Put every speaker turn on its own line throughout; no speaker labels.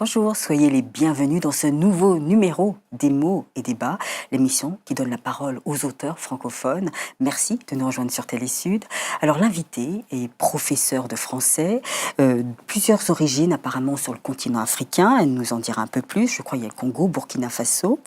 Bonjour, soyez les bienvenus dans ce nouveau numéro des mots et débats, l'émission qui donne la parole aux auteurs francophones. Merci de nous rejoindre sur Télé-Sud. Alors l'invité est professeur de français, plusieurs origines apparemment sur le continent africain, elle nous en dira un peu plus, je crois qu'il y a le Congo, Burkina Faso.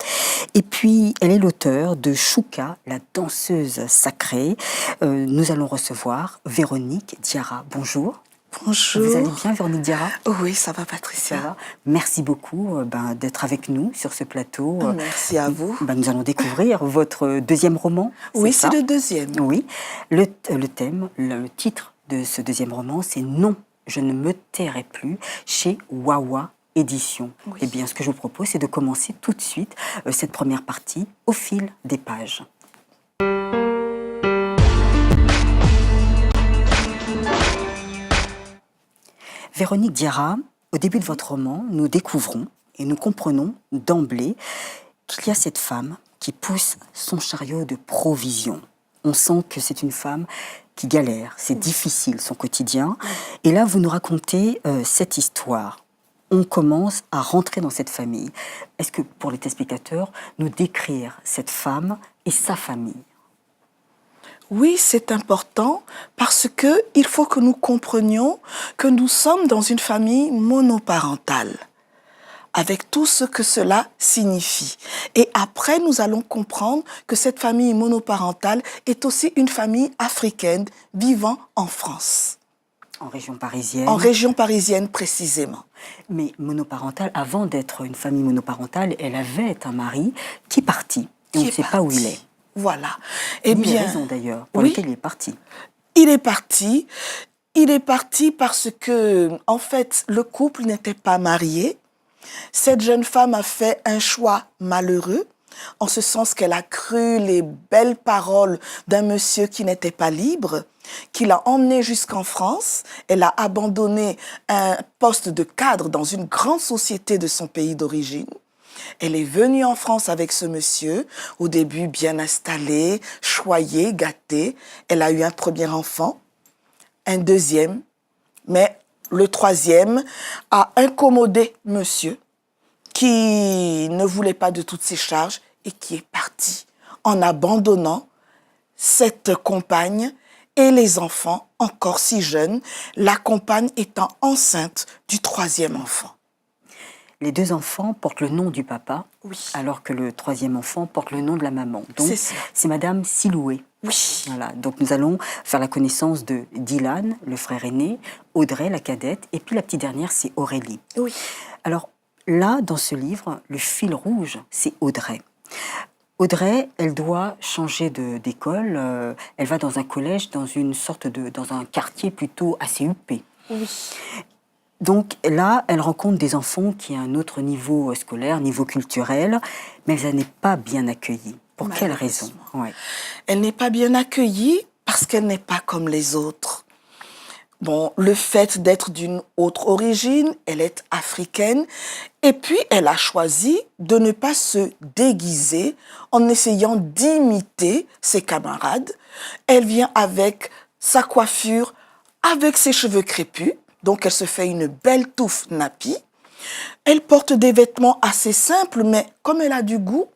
Et puis elle est l'auteur de Chouka, la danseuse sacrée. Nous allons recevoir Véronique Diarra. Bonjour.
Bonjour.
Vous allez bien, Véronique Diarra?
Oui, ça va, Patricia.
Ça va. Merci beaucoup d'être avec nous sur ce plateau.
Merci à vous.
Nous allons découvrir votre deuxième roman.
Oui, c'est le deuxième.
Oui. Le titre de ce deuxième roman, c'est Non, je ne me tairai plus, chez Wawa Éditions.
Oui.
Eh bien, ce que je vous propose, c'est de commencer tout de suite cette première partie au fil des pages. Véronique Diarra, au début de votre roman, nous découvrons et nous comprenons d'emblée qu'il y a cette femme qui pousse son chariot de provisions. On sent que c'est une femme qui galère, c'est difficile son quotidien. Et là, vous nous racontez cette histoire. On commence à rentrer dans cette famille. Est-ce que, pour les téléspectateurs, nous décrire cette femme et sa famille?
Oui, c'est important parce que il faut que nous comprenions que nous sommes dans une famille monoparentale, avec tout ce que cela signifie. Et après, nous allons comprendre que cette famille monoparentale est aussi une famille africaine vivant en France.
En région parisienne.
En région parisienne, précisément.
Mais monoparentale, avant d'être une famille monoparentale, elle avait un mari qui est parti. Et on ne sait pas où il est.
Voilà.
Eh bien, il y a raison d'ailleurs pour laquelle il est parti.
Il est parti. Il est parti parce que, en fait, le couple n'était pas marié. Cette jeune femme a fait un choix malheureux, en ce sens qu'elle a cru les belles paroles d'un monsieur qui n'était pas libre, qui l'a emmenée jusqu'en France. Elle a abandonné un poste de cadre dans une grande société de son pays d'origine. Elle est venue en France avec ce monsieur, au début bien installée, choyée, gâtée. Elle a eu un premier enfant, un deuxième, mais le troisième a incommodé monsieur qui ne voulait pas de toutes ces charges et qui est parti en abandonnant cette compagne et les enfants encore si jeunes, la compagne étant enceinte du troisième enfant.
Les deux enfants portent le nom du papa,
oui,
alors que le troisième enfant porte le nom de la maman. Donc, c'est Madame Siloué.
Oui.
Voilà. Donc, nous allons faire la connaissance de Dylan, le frère aîné, Audrey, la cadette, et puis la petite dernière, c'est Aurélie.
Oui.
Alors, là, dans ce livre, le fil rouge, c'est Audrey. Audrey, elle doit changer d'école. Elle va dans un collège, dans un quartier plutôt assez huppé.
Oui.
Donc là, elle rencontre des enfants qui ont un autre niveau scolaire, niveau culturel, mais elle n'est pas bien accueillie. Pour quelle raison?
Elle n'est pas bien accueillie parce qu'elle n'est pas comme les autres. Bon, le fait d'être d'une autre origine, elle est africaine, et puis elle a choisi de ne pas se déguiser en essayant d'imiter ses camarades. Elle vient avec sa coiffure, avec ses cheveux crépus, donc elle se fait une belle touffe nappie. Elle porte des vêtements assez simples, mais comme elle a du goût,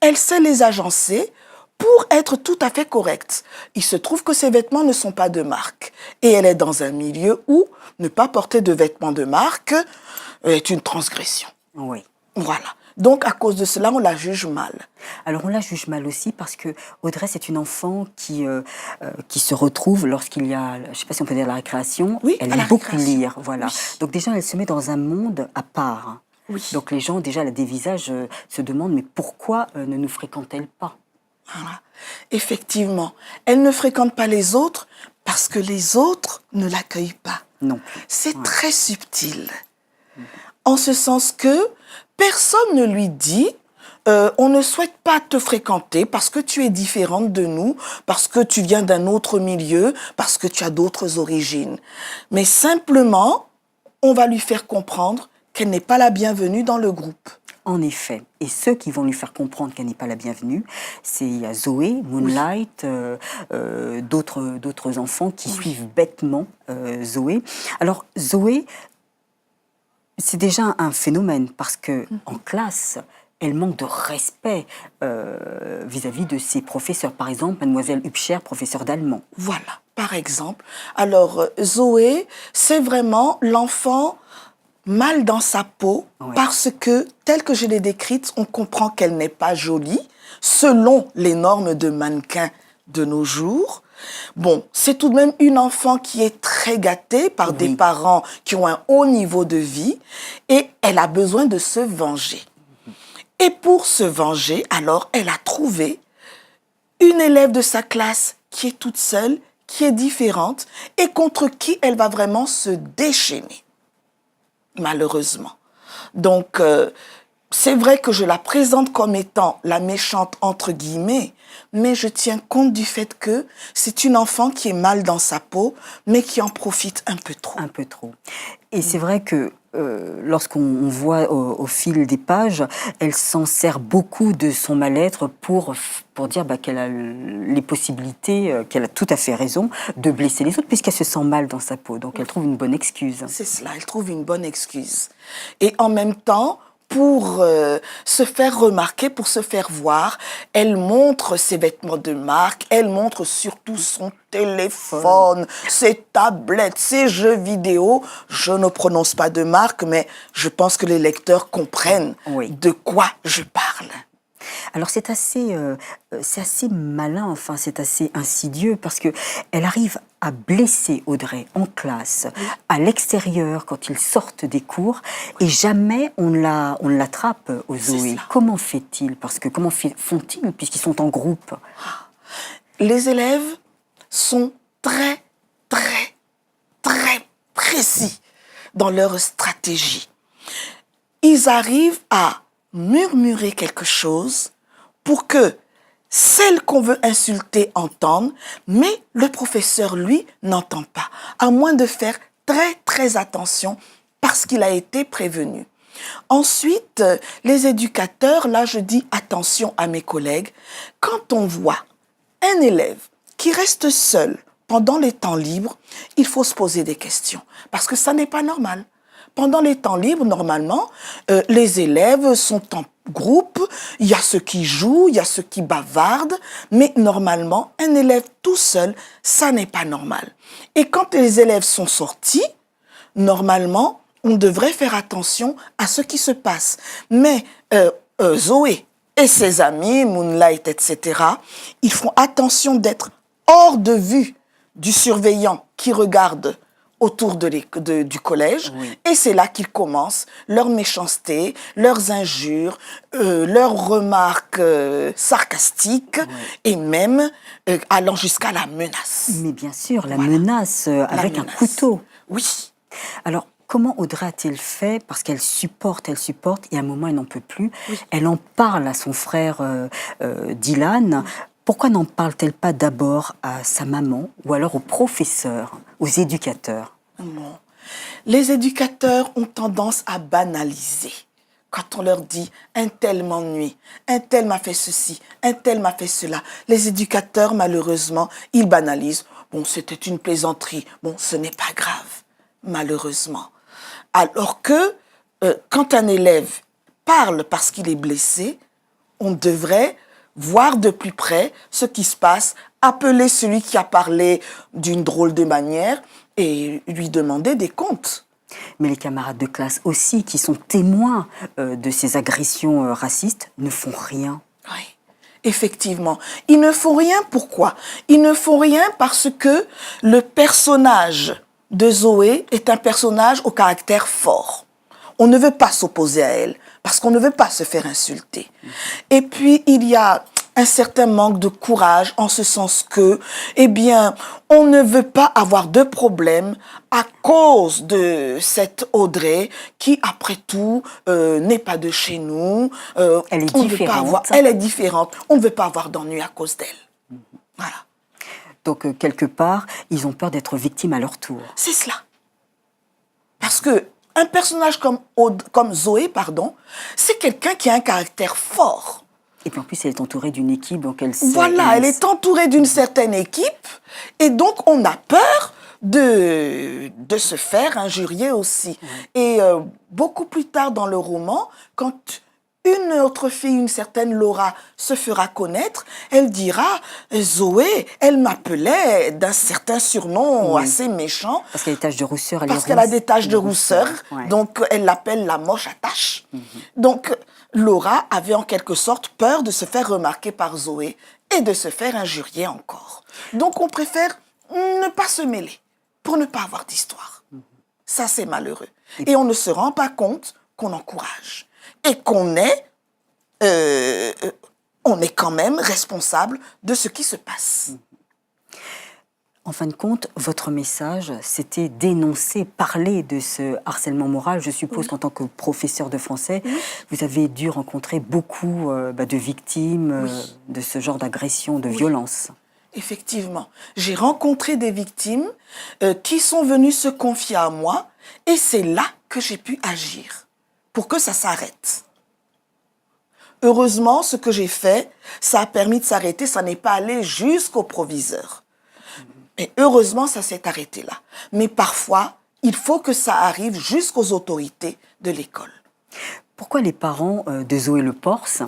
elle sait les agencer pour être tout à fait correcte. Il se trouve que ces vêtements ne sont pas de marque. Et elle est dans un milieu où ne pas porter de vêtements de marque est une transgression.
Oui.
Voilà. Donc, à cause de cela, on la juge mal.
Alors, on la juge mal aussi parce que Audrey, c'est une enfant qui se retrouve lorsqu'il y a, je ne sais pas si on peut dire la récréation,
oui,
elle aime beaucoup lire. Voilà.
Oui.
Donc, déjà, elle se met dans un monde à part.
Oui.
Donc, les gens, déjà, la dévisagent, se demandent, mais pourquoi ne nous fréquente-t-elle pas?
Voilà. Effectivement, elle ne fréquente pas les autres parce que les autres ne l'accueillent pas.
Non.
C'est très subtil. En ce sens que personne ne lui dit on ne souhaite pas te fréquenter parce que tu es différente de nous, parce que tu viens d'un autre milieu, parce que tu as d'autres origines. Mais simplement, on va lui faire comprendre qu'elle n'est pas la bienvenue dans le groupe.
En effet. Et ceux qui vont lui faire comprendre qu'elle n'est pas la bienvenue, c'est Zoé, Moonlight, d'autres enfants qui suivent bêtement Zoé. Alors, Zoé, C'est déjà un phénomène parce que en classe, elle manque de respect vis-à-vis de ses professeurs. Par exemple, mademoiselle Hubscher, professeure d'allemand.
Voilà, par exemple. Alors, Zoé, c'est vraiment l'enfant mal dans sa peau
Ouais.
parce que, telle que je l'ai décrite, on comprend qu'elle n'est pas jolie, selon les normes de mannequin de nos jours. Bon, c'est tout de même une enfant qui est très gâtée par des
Oui.
parents qui ont un haut niveau de vie et elle a besoin de se venger. Et pour se venger, alors, elle a trouvé une élève de sa classe qui est toute seule, qui est différente et contre qui elle va vraiment se déchaîner, malheureusement. Donc, c'est vrai que je la présente comme étant la méchante entre guillemets, mais je tiens compte du fait que c'est une enfant qui est mal dans sa peau, mais qui en profite un peu trop.
Un peu trop. Et c'est vrai que lorsqu'on voit au fil des pages, elle s'en sert beaucoup de son mal-être pour dire qu'elle a les possibilités, qu'elle a tout à fait raison de blesser les autres puisqu'elle se sent mal dans sa peau. Donc elle trouve une bonne excuse.
C'est cela, elle trouve une bonne excuse. Et en même temps, pour se faire remarquer, pour se faire voir, elle montre ses vêtements de marque, elle montre surtout son téléphone, ses tablettes, ses jeux vidéo. Je ne prononce pas de marque, mais je pense que les lecteurs comprennent
Oui.
de quoi je parle.
Alors c'est assez malin, enfin c'est assez insidieux parce que elle arrive à blesser Audrey en classe, à l'extérieur quand ils sortent des cours et jamais on l'attrape aux Zoé.
cela.
Comment fait-il? Parce que comment font-ils puisqu'ils sont en groupe?
Les élèves sont très, très, très précis dans leur stratégie. Ils arrivent à murmurer quelque chose pour que celle qu'on veut insulter entende, mais le professeur, lui, n'entend pas, à moins de faire très, très attention parce qu'il a été prévenu. Ensuite, les éducateurs, là je dis attention à mes collègues, quand on voit un élève qui reste seul pendant les temps libres, il faut se poser des questions parce que ça n'est pas normal. Pendant les temps libres, normalement, les élèves sont en groupe, il y a ceux qui jouent, il y a ceux qui bavardent, mais normalement, un élève tout seul, ça n'est pas normal. Et quand les élèves sont sortis, normalement, on devrait faire attention à ce qui se passe. Mais Zoé et ses amis, Moonlight, etc., ils font attention d'être hors de vue du surveillant qui regarde autour du collège.
Oui.
Et c'est là qu'ils commencent leur méchanceté, leurs injures, leurs remarques sarcastiques et même allant jusqu'à la menace.
Mais bien sûr, la
Voilà.
menace avec
La
un
menace.
couteau.
Oui.
Alors, comment Audrey a-t-il fait? Parce qu'elle supporte, et à un moment, elle n'en peut plus.
Oui.
Elle en parle à son frère Dylan. Pourquoi n'en parle-t-elle pas d'abord à sa maman ou alors aux professeurs, aux éducateurs?
Non. Les éducateurs ont tendance à banaliser. Quand on leur dit « un tel m'ennuie, un tel m'a fait ceci, un tel m'a fait cela », les éducateurs, malheureusement, ils banalisent. Bon, c'était une plaisanterie. Bon, ce n'est pas grave, malheureusement. Alors que quand un élève parle parce qu'il est blessé, on devrait voir de plus près ce qui se passe, appeler celui qui a parlé d'une drôle de manière et lui demander des comptes.
Mais les camarades de classe aussi, qui sont témoins de ces agressions racistes, ne font rien.
Oui, effectivement. Ils ne font rien, pourquoi? Ils ne font rien parce que le personnage de Zoé est un personnage au caractère fort. On ne veut pas s'opposer à elle parce qu'on ne veut pas se faire insulter. Et puis, il y a un certain manque de courage en ce sens que, eh bien, on ne veut pas avoir de problème à cause de cette Audrey qui, après tout, n'est pas de chez nous.
Elle est
on ne veut pas
différente.
avoir, elle est différente. On ne veut pas avoir d'ennui à cause d'elle. Voilà.
Donc, quelque part, ils ont peur d'être victimes à leur tour.
C'est cela. Parce que un personnage comme Zoé, c'est quelqu'un qui a un caractère fort.
Et puis en plus, elle est entourée d'une équipe, donc elle sait...
Voilà, elle est entourée d'une certaine équipe, et donc on a peur de se faire injurier aussi. Et beaucoup plus tard dans le roman, quand une autre fille, une certaine Laura, se fera connaître, elle dira « Zoé, elle m'appelait d'un certain surnom assez méchant. »
Parce qu'elle a des taches de rousseur.
Parce qu'elle a des taches de rousseur,
ouais.
donc elle l'appelle la moche à taches. Donc Laura avait en quelque sorte peur de se faire remarquer par Zoé et de se faire injurier encore. Donc on préfère ne pas se mêler pour ne pas avoir d'histoire. Ça, c'est malheureux. Et on ne se rend pas compte qu'on encourage et qu'on est quand même responsable de ce qui se passe.
En fin de compte, votre message, c'était dénoncer, parler de ce harcèlement moral. Je suppose qu'en tant que professeur de français, vous avez dû rencontrer beaucoup de victimes de ce genre d'agression, de violence.
Effectivement, j'ai rencontré des victimes qui sont venues se confier à moi et c'est là que j'ai pu agir pour que ça s'arrête. Heureusement, ce que j'ai fait, ça a permis de s'arrêter, ça n'est pas allé jusqu'au proviseur. Et heureusement, ça s'est arrêté là. Mais parfois, il faut que ça arrive jusqu'aux autorités de l'école.
Pourquoi les parents de Zoé Le Porce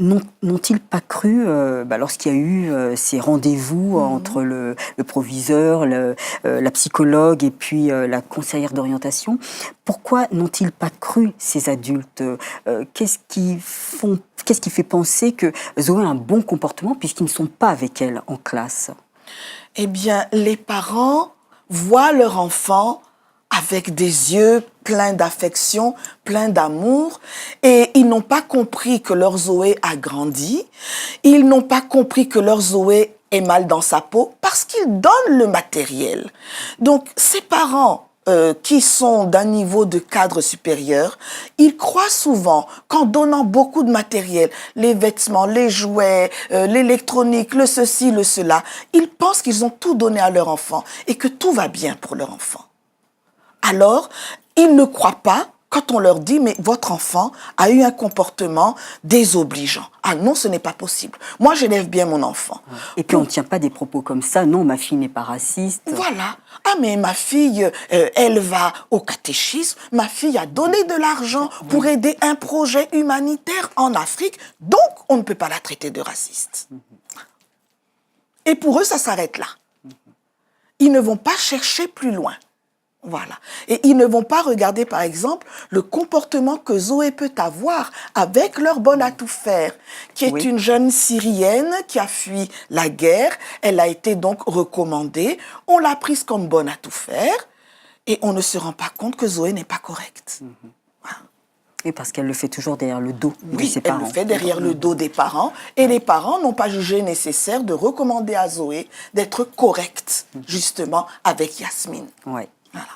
n'ont-ils pas cru, lorsqu'il y a eu ces rendez-vous entre le proviseur, la psychologue et puis la conseillère d'orientation, pourquoi n'ont-ils pas cru ces adultes? Qu'est-ce qui fait penser que Zoé a un bon comportement puisqu'ils ne sont pas avec elle en classe?
Eh bien, les parents voient leur enfant avec des yeux pleins d'affection, pleins d'amour, et ils n'ont pas compris que leur Zoé a grandi, ils n'ont pas compris que leur Zoé est mal dans sa peau, parce qu'ils donnent le matériel. Donc, ces parents qui sont d'un niveau de cadre supérieur, ils croient souvent qu'en donnant beaucoup de matériel, les vêtements, les jouets, l'électronique, le ceci, le cela, ils pensent qu'ils ont tout donné à leur enfant et que tout va bien pour leur enfant. Alors, ils ne croient pas quand on leur dit « mais votre enfant a eu un comportement désobligeant ». Ah non, ce n'est pas possible. Moi, j'élève bien mon enfant.
Et puis, on ne tient pas des propos comme ça. Non, ma fille n'est pas raciste.
Voilà. Ah, mais ma fille, elle va au catéchisme. Ma fille a donné de l'argent pour aider un projet humanitaire en Afrique. Donc, on ne peut pas la traiter de raciste. Et pour eux, ça s'arrête là. Ils ne vont pas chercher plus loin. Voilà. Et ils ne vont pas regarder, par exemple, le comportement que Zoé peut avoir avec leur bonne à tout faire, qui est une jeune Syrienne qui a fui la guerre. Elle a été donc recommandée. On l'a prise comme bonne à tout faire. Et on ne se rend pas compte que Zoé n'est pas correcte. Voilà.
Et parce qu'elle le fait toujours derrière le dos de ses parents.
Oui, elle le fait derrière le dos des parents. Et les parents n'ont pas jugé nécessaire de recommander à Zoé d'être correcte, justement, avec Yasmine.
Oui.
Voilà.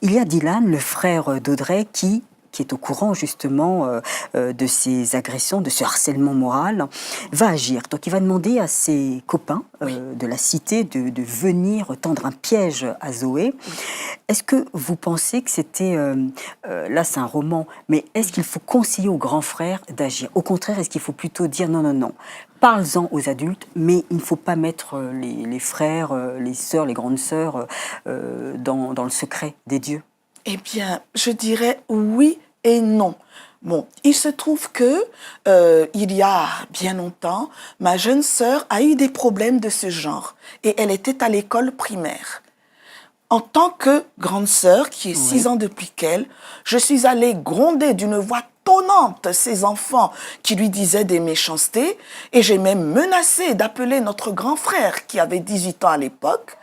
Il y a Dylan, le frère d'Audrey, qui est au courant justement de ces agressions, de ce harcèlement moral, va agir. Donc il va demander à ses copains de la cité de venir tendre un piège à Zoé. Est-ce que vous pensez que c'était... là c'est un roman, mais est-ce qu'il faut conseiller aux grands frères d'agir? Au contraire, est-ce qu'il faut plutôt dire non, non, non, parle-en aux adultes, mais il ne faut pas mettre les frères, les sœurs, les grandes sœurs dans le secret des dieux?
Eh bien, je dirais oui et non. Bon, il se trouve que il y a bien longtemps, ma jeune sœur a eu des problèmes de ce genre et elle était à l'école primaire. En tant que grande sœur, qui est 6 ans depuis qu'elle, je suis allée gronder d'une voix tonnante ses enfants qui lui disaient des méchancetés et j'ai même menacé d'appeler notre grand frère qui avait 18 ans à l'époque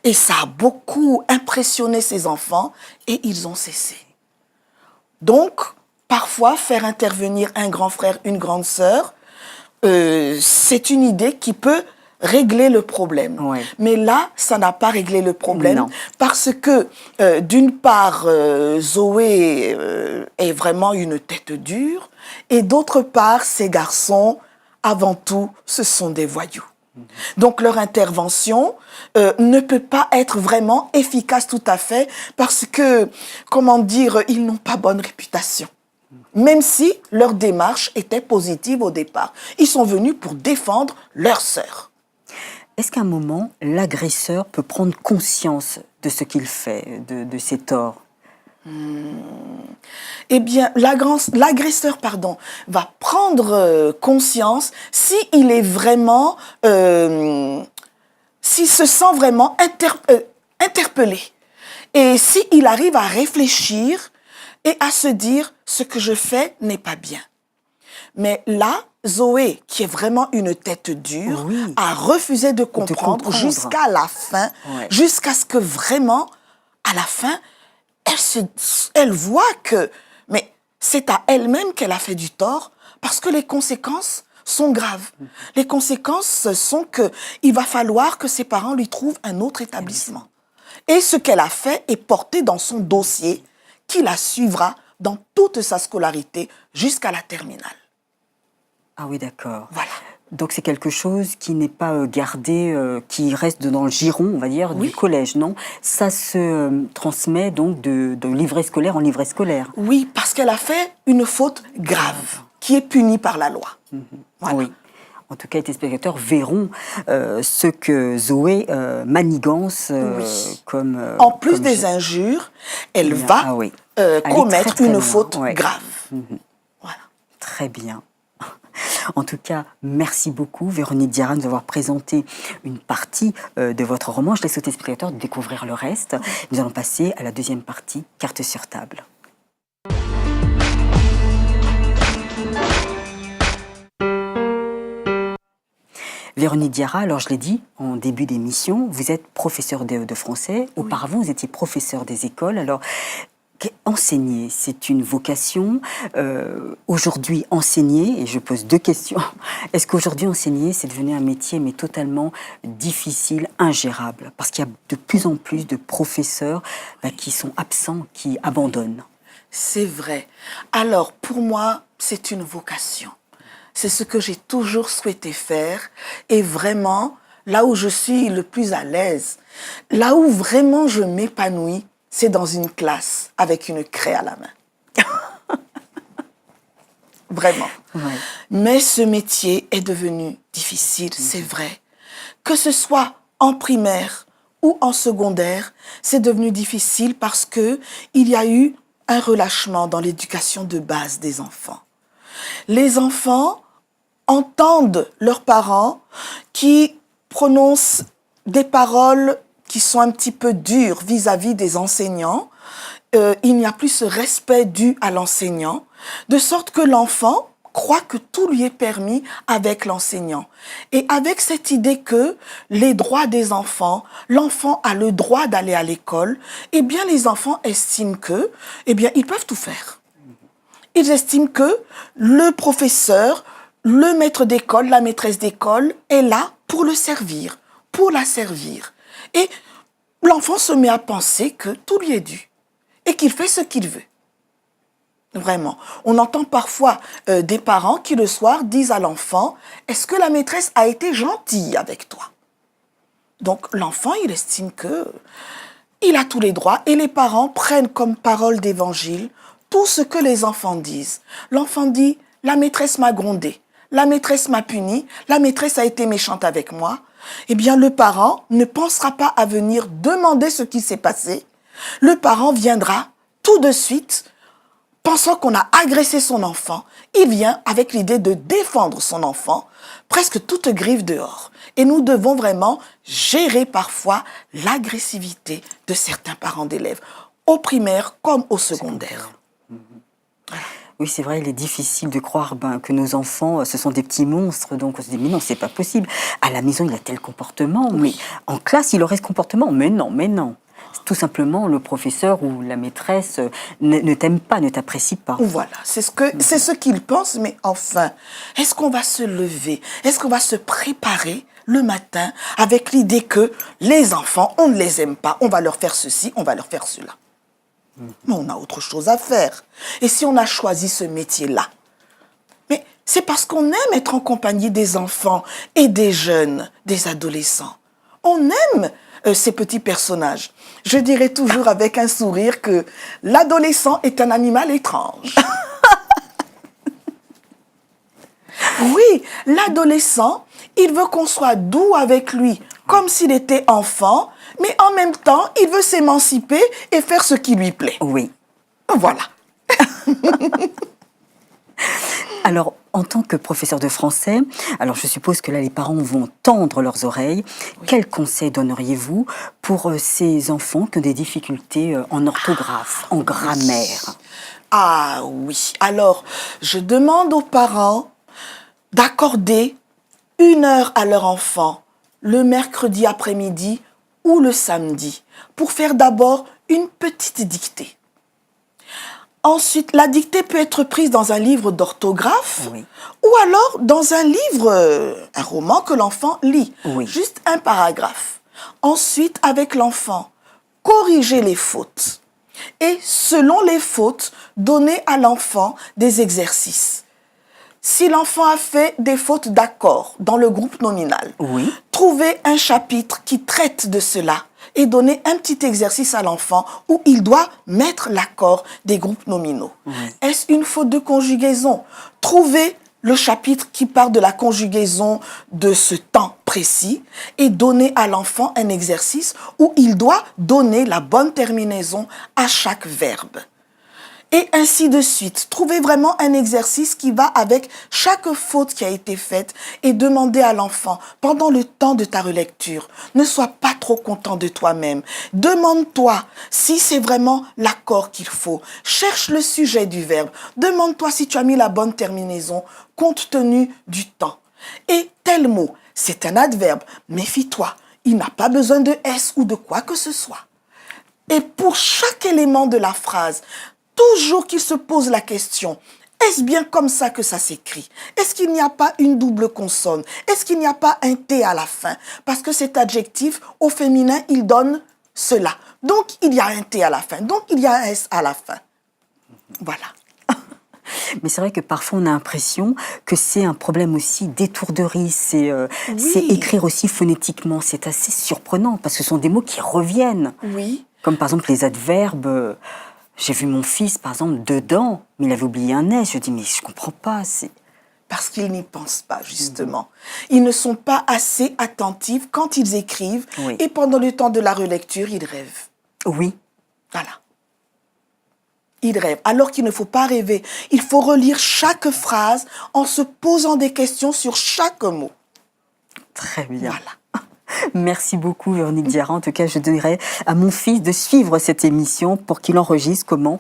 et ça a beaucoup impressionné ses enfants et ils ont cessé. Donc, parfois, faire intervenir un grand frère, une grande sœur, c'est une idée qui peut régler le problème.
Ouais.
Mais là, ça n'a pas réglé le problème.
Non.
Parce que, d'une part, Zoé est vraiment une tête dure. Et d'autre part, ces garçons, avant tout, ce sont des voyous. Donc leur intervention ne peut pas être vraiment efficace tout à fait parce que, comment dire, ils n'ont pas bonne réputation. Même si leur démarche était positive au départ. Ils sont venus pour défendre leur sœur.
Est-ce qu'à un moment, l'agresseur peut prendre conscience de ce qu'il fait, de ses torts?
Eh bien, l'agresseur, va prendre conscience s'il est vraiment, s'il se sent vraiment interpellé. Et s'il arrive à réfléchir et à se dire, ce que je fais n'est pas bien. Mais là, Zoé, qui est vraiment une tête dure,
Oui.
a refusé de comprendre jusqu'à la fin,
Ouais.
jusqu'à ce que vraiment, à la fin, elle voit que, mais c'est à elle-même qu'elle a fait du tort, parce que les conséquences sont graves. Les conséquences sont que il va falloir que ses parents lui trouvent un autre établissement. Et ce qu'elle a fait est porté dans son dossier, qui la suivra dans toute sa scolarité jusqu'à la terminale.
Ah oui, d'accord.
Voilà.
Donc c'est quelque chose qui n'est pas gardé, qui reste dans le giron, on va dire,
Oui.
du collège, non? Ça se transmet donc de livret scolaire en livret scolaire.
Oui, parce qu'elle a fait une faute grave, qui est punie par la loi. Voilà.
Oui. En tout cas, les téléspectateurs verront ce que Zoé manigance
Oui.
comme...
En plus
comme
des
geste.
injures, elle
Ah
va
oui. Aller
commettre
très, très
une
loin,
faute
ouais.
grave. Voilà.
Très bien. En tout cas, merci beaucoup, Véronique Diarra, de nous avoir présenté une partie de votre roman. Je laisse aux téléspectateurs de découvrir le reste. Nous allons passer à la deuxième partie, carte sur table. Véronique Diarra, alors je l'ai dit en début d'émission, vous êtes professeure de français. Auparavant, vous étiez professeur des écoles. Alors, enseigner, c'est une vocation. Aujourd'hui, enseigner, et je pose deux questions. Est-ce qu'aujourd'hui, enseigner, c'est devenu un métier, mais totalement difficile, ingérable? Parce qu'il y a de plus en plus de professeurs qui sont absents, qui abandonnent.
C'est vrai. Alors, pour moi, c'est une vocation. C'est ce que j'ai toujours souhaité faire. Et vraiment, là où je suis le plus à l'aise, là où vraiment je m'épanouis, c'est dans une classe avec une craie à la main. Vraiment.
Ouais.
Mais ce métier est devenu difficile, c'est vrai. Que ce soit en primaire ou en secondaire, c'est devenu difficile parce que il y a eu un relâchement dans l'éducation de base des enfants. Les enfants entendent leurs parents qui prononcent des paroles qui sont un petit peu dures vis-à-vis des enseignants. Il n'y a plus ce respect dû à l'enseignant, de sorte que l'enfant croit que tout lui est permis avec l'enseignant. Et avec cette idée que les droits des enfants, l'enfant a le droit d'aller à l'école, eh bien les enfants estiment que, eh bien ils peuvent tout faire. Ils estiment que le professeur, le maître d'école, la maîtresse d'école est là pour le servir, pour la servir. Et l'enfant se met à penser que tout lui est dû et qu'il fait ce qu'il veut. Vraiment. On entend parfois des parents qui le soir disent à l'enfant « Est-ce que la maîtresse a été gentille avec toi ?» Donc l'enfant, il estime que il a tous les droits et les parents prennent comme parole d'évangile tout ce que les enfants disent. L'enfant dit « La maîtresse m'a grondé, la maîtresse m'a puni, la maîtresse a été méchante avec moi. » Eh bien, le parent ne pensera pas à venir demander ce qui s'est passé. Le parent viendra tout de suite, pensant qu'on a agressé son enfant. Il vient avec l'idée de défendre son enfant, presque toute griffe dehors. Et nous devons vraiment gérer parfois l'agressivité de certains parents d'élèves, au primaire comme au secondaire.
Oui, c'est vrai, il est difficile de croire que nos enfants, ce sont des petits monstres. Donc on se dit, mais non, c'est pas possible. À la maison, il a tel comportement, mais en classe, il aurait ce comportement. Mais non, mais non. Tout simplement, le professeur ou la maîtresse ne t'aime pas, ne t'apprécie pas.
Voilà, c'est ce qu'ils pensent, mais enfin, est-ce qu'on va se lever? Est-ce qu'on va se préparer le matin avec l'idée que les enfants, on ne les aime pas, on va leur faire ceci, on va leur faire cela? Mais on a autre chose à faire. Et si on a choisi ce métier-là, mais c'est parce qu'on aime être en compagnie des enfants et des jeunes, des adolescents. On aime ces petits personnages. Je dirais toujours avec un sourire que l'adolescent est un animal étrange. Oui, l'adolescent, il veut qu'on soit doux avec lui, comme s'il était enfant, mais en même temps, il veut s'émanciper et faire ce qui lui plaît.
Oui.
Voilà.
Alors, en tant que professeur de français, alors je suppose que là, les parents vont tendre leurs oreilles. Oui. Quels conseils donneriez-vous pour ces enfants qui ont des difficultés en orthographe, en grammaire?
Ah oui. Alors, je demande aux parents d'accorder 1 heure à leur enfant le mercredi après-midi ou le samedi pour faire d'abord une petite dictée. Ensuite, la dictée peut être prise dans un livre d'orthographe
oui.
ou alors dans un livre, un roman que l'enfant lit,
oui.
juste un paragraphe. Ensuite, avec l'enfant, corriger les fautes et selon les fautes, donner à l'enfant des exercices. Si l'enfant a fait des fautes d'accord dans le groupe nominal,
oui.
trouver un chapitre qui traite de cela et donner un petit exercice à l'enfant où il doit mettre l'accord des groupes nominaux.
Oui.
Est-ce une faute de conjugaison? Trouver le chapitre qui parle de la conjugaison de ce temps précis et donner à l'enfant un exercice où il doit donner la bonne terminaison à chaque verbe. Et ainsi de suite. Trouvez vraiment un exercice qui va avec chaque faute qui a été faite et demandez à l'enfant, pendant le temps de ta relecture, ne sois pas trop content de toi-même. Demande-toi si c'est vraiment l'accord qu'il faut. Cherche le sujet du verbe. Demande-toi si tu as mis la bonne terminaison compte tenu du temps. Et tel mot, c'est un adverbe. Méfie-toi, il n'a pas besoin de S ou de quoi que ce soit. Et pour chaque élément de la phrase, toujours qu'il se pose la question, est-ce bien comme ça que ça s'écrit? Est-ce qu'il n'y a pas une double consonne? Est-ce qu'il n'y a pas un T à la fin? Parce que cet adjectif, au féminin, il donne cela. Donc, il y a un T à la fin. Donc, il y a un S à la fin. Voilà.
Mais c'est vrai que parfois on a l'impression que c'est un problème aussi d'étourderie, c'est écrire aussi phonétiquement, c'est assez surprenant parce que ce sont des mots qui reviennent.
Oui.
Comme par exemple les adverbes. J'ai vu mon fils, par exemple, dedans, mais il avait oublié un S. Je dis, mais je comprends pas.
Parce qu'ils n'y pensent pas, justement. Ils ne sont pas assez attentifs quand ils écrivent.
Oui.
Et pendant le temps de la relecture, ils rêvent.
Oui.
Voilà. Ils rêvent. Alors qu'il ne faut pas rêver. Il faut relire chaque phrase en se posant des questions sur chaque mot.
Très bien.
Voilà.
Merci beaucoup, Véronique Diarra. En tout cas, je donnerai à mon fils de suivre cette émission pour qu'il enregistre comment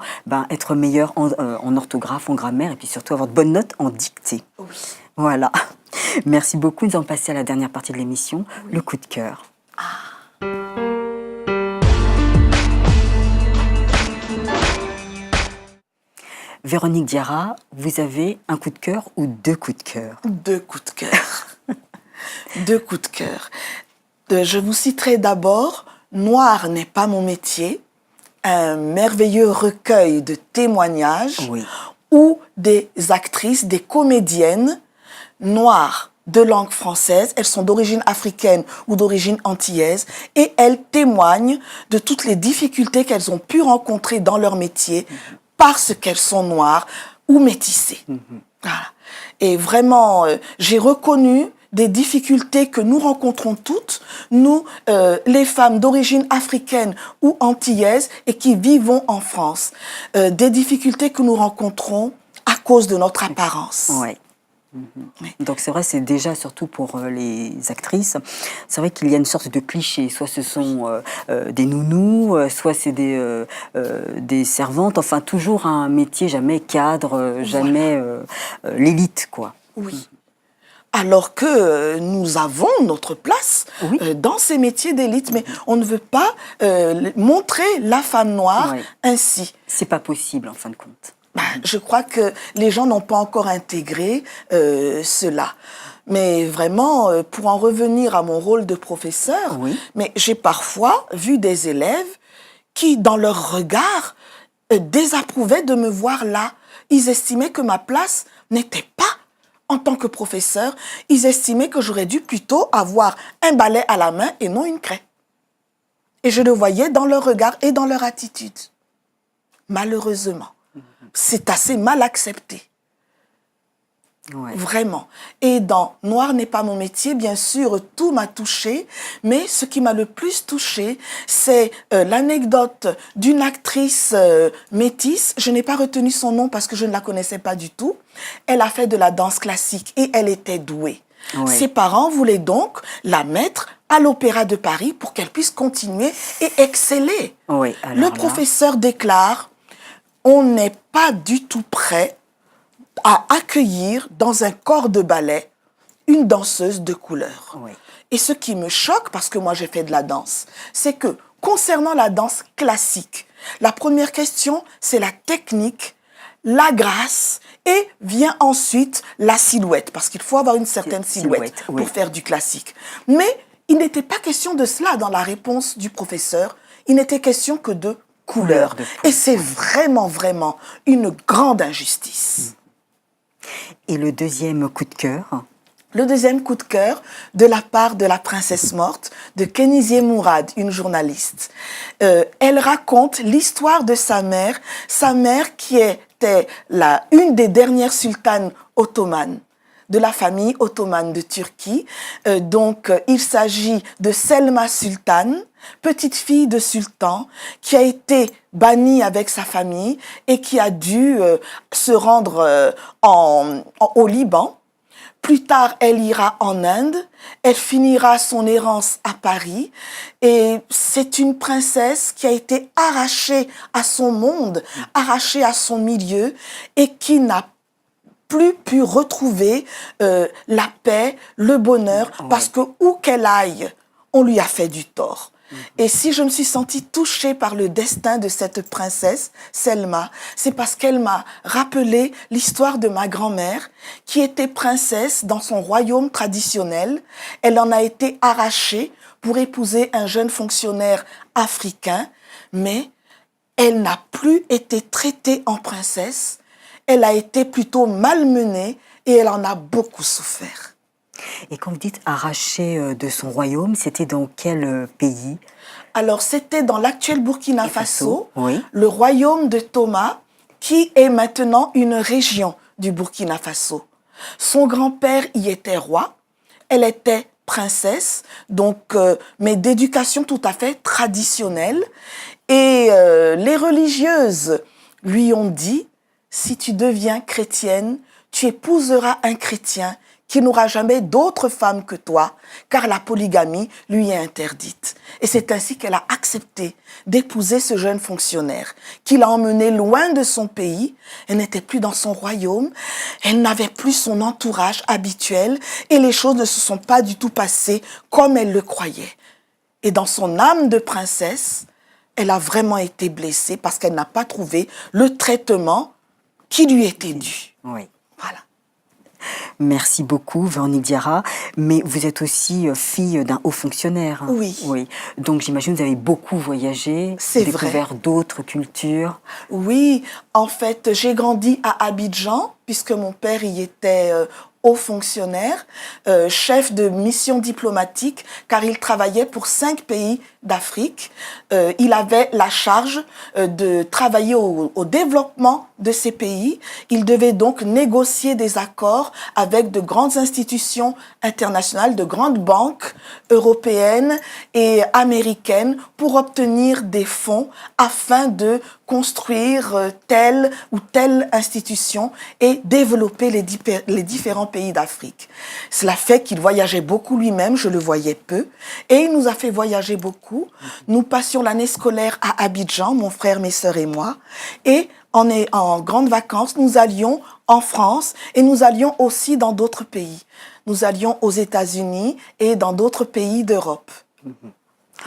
être meilleur en orthographe, en grammaire et puis surtout avoir de bonnes notes en dictée.
Oui.
Voilà. Merci beaucoup. Nous allons passer à la dernière partie de l'émission, le coup de cœur. Véronique Diarra, vous avez un coup de cœur ou 2 coups de cœur?
2 coups de cœur. 2 coups de cœur. Je vous citerai d'abord « Noir n'est pas mon métier », un merveilleux recueil de témoignages où des actrices, des comédiennes noires de langue française, elles sont d'origine africaine ou d'origine antillaise, et elles témoignent de toutes les difficultés qu'elles ont pu rencontrer dans leur métier parce qu'elles sont noires ou métissées. Voilà. Et vraiment, j'ai reconnu des difficultés que nous rencontrons toutes, nous, les femmes d'origine africaine ou antillaise et qui vivons en France. Des difficultés que nous rencontrons à cause de notre apparence.
Oui. Donc c'est vrai, c'est déjà surtout pour les actrices, c'est vrai qu'il y a une sorte de cliché, soit ce sont des nounous, soit c'est des servantes, enfin toujours un métier jamais cadre, jamais l'élite, quoi.
Oui. Alors que nous avons notre place dans ces métiers d'élite, mais on ne veut pas montrer la femme noire ainsi.
C'est pas possible en fin de compte.
Je crois que les gens n'ont pas encore intégré cela. Mais vraiment, pour en revenir à mon rôle de professeur, mais j'ai parfois vu des élèves qui, dans leur regard, désapprouvaient de me voir là. Ils estimaient que ma place n'était pas en tant que professeur. Ils estimaient que j'aurais dû plutôt avoir un balai à la main et non une craie. Et je le voyais dans leur regard et dans leur attitude. Malheureusement. C'est assez mal accepté.
Ouais.
Vraiment. Et dans Noir n'est pas mon métier, bien sûr, tout m'a touchée, mais ce qui m'a le plus touchée, c'est l'anecdote d'une actrice métisse. Je n'ai pas retenu son nom parce que je ne la connaissais pas du tout. Elle a fait de la danse classique et elle était douée.
Ouais.
Ses parents voulaient donc la mettre à l'Opéra de Paris pour qu'elle puisse continuer et exceller.
Oui, alors
Le
là-
professeur déclare, on n'est pas du tout prêt à accueillir dans un corps de ballet une danseuse de couleur.
Oui.
Et ce qui me choque, parce que moi j'ai fait de la danse, c'est que concernant la danse classique, la première question, c'est la technique, la grâce, et vient ensuite la silhouette, parce qu'il faut avoir une certaine silhouette
oui.
pour faire du classique. Mais il n'était pas question de cela dans la réponse du professeur, il n'était question que de couleur.
de peau.
Et c'est vraiment, vraiment une grande injustice.
Et le deuxième coup de cœur?
Le deuxième coup de cœur de la part de la princesse morte, de Kenizie Mourad, une journaliste. Elle raconte l'histoire de sa mère qui était une des dernières sultanes ottomanes, de la famille ottomane de Turquie. Il s'agit de Selma Sultan, petite fille de sultan, qui a été bannie avec sa famille et qui a dû se rendre au Liban. Plus tard, elle ira en Inde, elle finira son errance à Paris et c'est une princesse qui a été arrachée à son monde, arrachée à son milieu et qui n'a plus pu retrouver la paix, le bonheur, parce que où qu'elle aille, on lui a fait du tort. Et si je me suis sentie touchée par le destin de cette princesse, Selma, c'est parce qu'elle m'a rappelé l'histoire de ma grand-mère, qui était princesse dans son royaume traditionnel. Elle en a été arrachée pour épouser un jeune fonctionnaire africain, mais elle n'a plus été traitée en princesse. Elle a été plutôt malmenée et elle en a beaucoup souffert.
Et quand vous dites arraché de son royaume, c'était dans quel pays?
Alors, c'était dans l'actuel Burkina Faso,
oui.
le royaume de Toma, qui est maintenant une région du Burkina Faso. Son grand-père y était roi, elle était princesse, mais d'éducation tout à fait traditionnelle. Et les religieuses lui ont dit, si tu deviens chrétienne, tu épouseras un chrétien qui n'aura jamais d'autre femme que toi, car la polygamie lui est interdite. Et c'est ainsi qu'elle a accepté d'épouser ce jeune fonctionnaire, qui l'a emmené loin de son pays. Elle n'était plus dans son royaume, elle n'avait plus son entourage habituel, et les choses ne se sont pas du tout passées comme elle le croyait. Et dans son âme de princesse, elle a vraiment été blessée parce qu'elle n'a pas trouvé le traitement qui lui était dû.
Oui.
Voilà.
Merci beaucoup, Véronique Diarra. Mais vous êtes aussi fille d'un haut fonctionnaire.
Oui.
Oui. Donc j'imagine que vous avez beaucoup voyagé,
C'est
découvert d'autres cultures.
Oui, en fait, j'ai grandi à Abidjan, puisque mon père y était haut fonctionnaire, chef de mission diplomatique, car il travaillait pour 5 pays d'Afrique. Il avait la charge de travailler au développement de ces pays. Il devait donc négocier des accords avec de grandes institutions internationales, de grandes banques européennes et américaines pour obtenir des fonds afin de construire telle ou telle institution et développer les différents pays d'Afrique. Cela fait qu'il voyageait beaucoup lui-même, je le voyais peu, et il nous a fait voyager beaucoup. Nous passions l'année scolaire à Abidjan, mon frère, mes sœurs et moi, et en grandes vacances, nous allions en France et nous allions aussi dans d'autres pays. Nous allions aux États-Unis et dans d'autres pays d'Europe.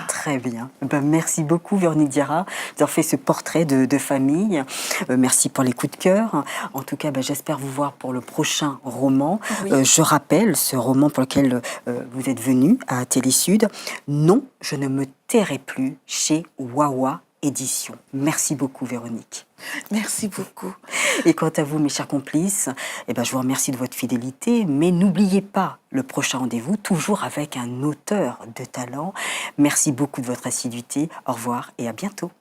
Très bien. Merci beaucoup, Véronique Diarra, d'avoir fait ce portrait de famille. Merci pour les coups de cœur. En tout cas, j'espère vous voir pour le prochain roman.
Oui.
Je rappelle ce roman pour lequel vous êtes venu à Télésud. Non, je ne me tairai plus, chez Wawa Édition. Merci beaucoup, Véronique.
Merci beaucoup.
Et quant à vous, mes chers complices, je vous remercie de votre fidélité, mais n'oubliez pas le prochain rendez-vous, toujours avec un auteur de talent. Merci beaucoup de votre assiduité. Au revoir et à bientôt.